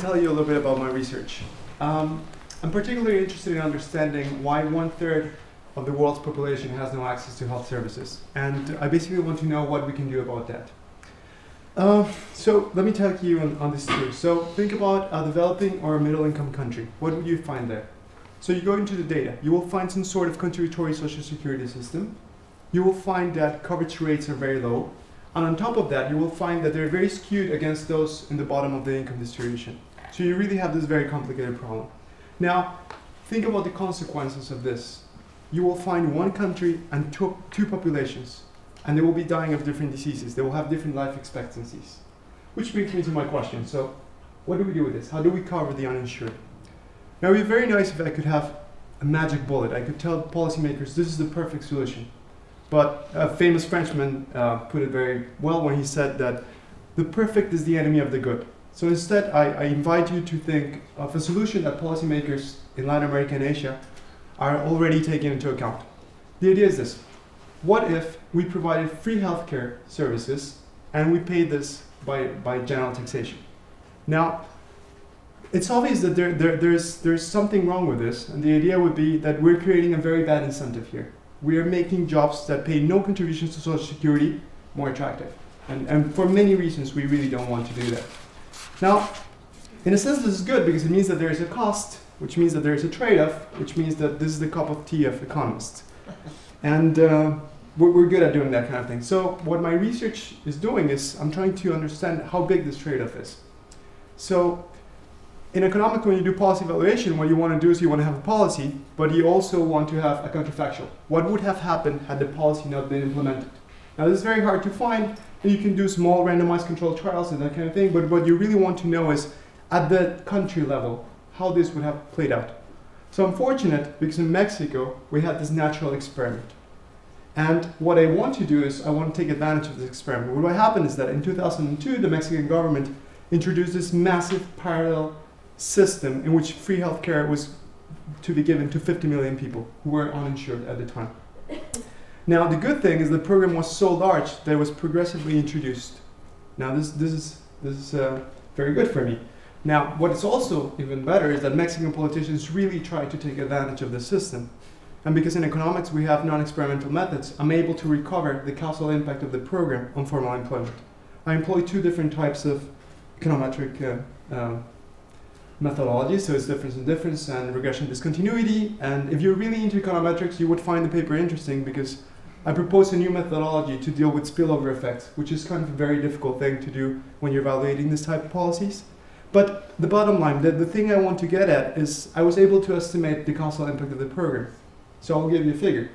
tell you a little bit about my research. I'm particularly interested in understanding why 1/3 of the world's population has no access to health services. And I basically want to know what we can do about that. So let me take you on this tour. So think about a developing or a middle income country. What would you find there? So you go into the data. You will find some sort of contributory social security system. You will find that coverage rates are very low. And on top of that, you will find that they're very skewed against those in the bottom of the income distribution. So you really have this very complicated problem. Now, think about the consequences of this. You will find one country and two populations, and they will be dying of different diseases. They will have different life expectancies. Which brings me to my question. So what do we do with this? How do we cover the uninsured? Now, it would be very nice if I could have a magic bullet. I could tell policymakers this is the perfect solution. But a famous Frenchman put it very well when he said that the perfect is the enemy of the good. So instead, I invite you to think of a solution that policymakers in Latin America and Asia are already taking into account. The idea is this. What if we provided free healthcare services and we paid this by general taxation? Now, it's obvious that there's something wrong with this, and the idea would be that we're creating a very bad incentive here. We are making jobs that pay no contributions to Social Security more attractive. And for many reasons, we really don't want to do that. Now, in a sense, this is good because it means that there is a cost, which means that there is a trade-off, which means that this is the cup of tea of economists. And we're good at doing that kind of thing. So what my research is doing is I'm trying to understand how big this trade-off is. So in economics, when you do policy evaluation, what you want to do is you want to have a policy, but you also want to have a counterfactual. What would have happened had the policy not been implemented? Now, this is very hard to find, and you can do small randomized controlled trials and that kind of thing, but what you really want to know is, at the country level, how this would have played out. So I'm fortunate, because in Mexico, we had this natural experiment. And what I want to do is, I want to take advantage of this experiment. What happened is that in 2002, the Mexican government introduced this massive parallel system in which free healthcare was to be given to 50 million people who were uninsured at the time. Now, the good thing is the program was so large that it was progressively introduced. Now, this is very good for me. Now, what is also even better is that Mexican politicians really try to take advantage of the system. And because in economics we have non-experimental methods, I'm able to recover the causal impact of the program on formal employment. I employ two different types of econometric methodologies, so it's difference in difference and regression discontinuity. And if you're really into econometrics, you would find the paper interesting because I propose a new methodology to deal with spillover effects, which is kind of a very difficult thing to do when you're evaluating this type of policies. But the bottom line, the thing I want to get at is I was able to estimate the causal impact of the program. So I'll give you a figure.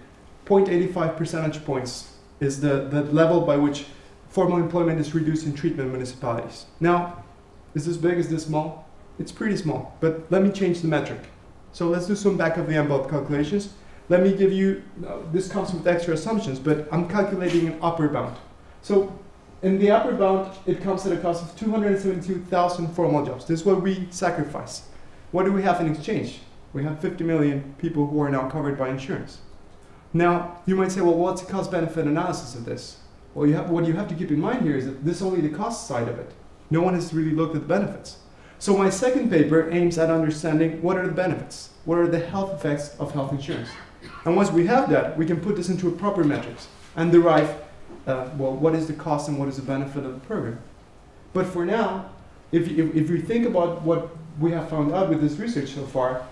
0.85 percentage points is the level by which formal employment is reduced in treatment municipalities. Now, is this big, is this small? It's pretty small, but let me change the metric. So let's do some back of the envelope calculations. Let me give you, this comes with extra assumptions, but I'm calculating an upper bound. So in the upper bound, it comes at a cost of 272,000 formal jobs. This is what we sacrifice. What do we have in exchange? We have 50 million people who are now covered by insurance. Now, you might say, well, what's the cost-benefit analysis of this? Well, what you have to keep in mind here is that this is only the cost side of it. No one has really looked at the benefits. So my second paper aims at understanding what are the benefits, what are the health effects of health insurance. And once we have that, we can put this into a proper metrics and derive, well, what is the cost and what is the benefit of the program. But for now, if we think about what we have found out with this research so far,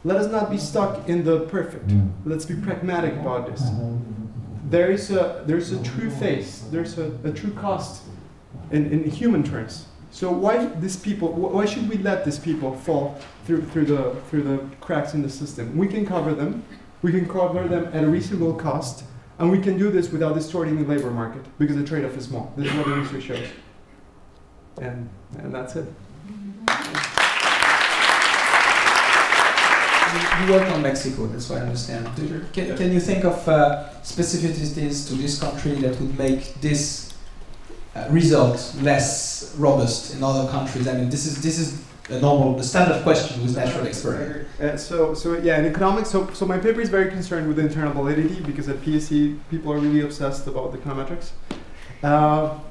let us not be stuck in the perfect. Let's be pragmatic about this. There's a true face, there's a true cost in human terms. So why should we let these people fall through the cracks in the system? We can cover them. We can cover them at a reasonable cost, and we can do this without distorting the labor market because the trade-off is small. This is what the research shows. And that's it. You work on Mexico, that's what I understand. Can you think of specificities to this country that would make this result less robust in other countries? I mean, this is the standard question with natural experiment. So yeah, in economics, so my paper is very concerned with internal validity because at PSE people are really obsessed about econometrics.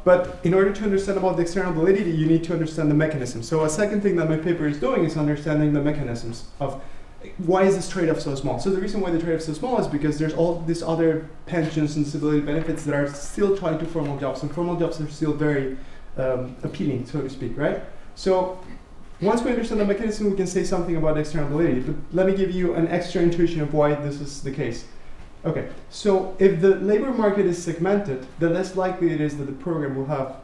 But in order to understand about the external validity, you need to understand the mechanism. So a second thing that my paper is doing is understanding the mechanisms of why is this trade-off so small. So the reason why the trade-off is so small is because there's all these other pensions and disability benefits that are still tied to formal jobs, and formal jobs are still very appealing, so to speak, right? So once we understand the mechanism, we can say something about external validity. But let me give you an extra intuition of why this is the case. Okay, so if the labor market is segmented, the less likely it is that the program will have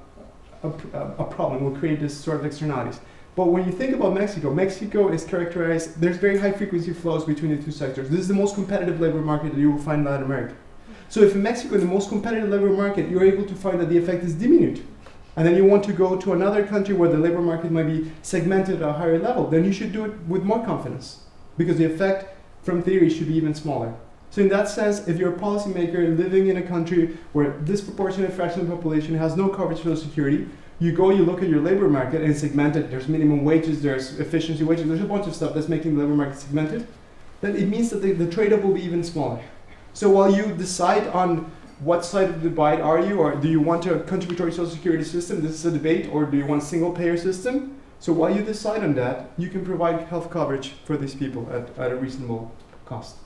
a problem, will create this sort of externalities. But when you think about Mexico, Mexico is characterized, there's very high frequency flows between the two sectors. This is the most competitive labor market that you will find in Latin America. So if in Mexico, in the most competitive labor market, you're able to find that the effect is diminuted, and then you want to go to another country where the labor market might be segmented at a higher level, then you should do it with more confidence, because the effect from theory should be even smaller. So in that sense, if you're a policymaker living in a country where a disproportionate fraction of the population has no coverage for Social Security, you go, you look at your labor market and segment it, there's minimum wages, there's efficiency wages, there's a bunch of stuff that's making the labor market segmented, then it means that the trade-off will be even smaller. So while you decide on what side of the divide are you, or do you want a contributory Social Security system, this is a debate, or do you want a single payer system? So while you decide on that, you can provide health coverage for these people at a reasonable cost.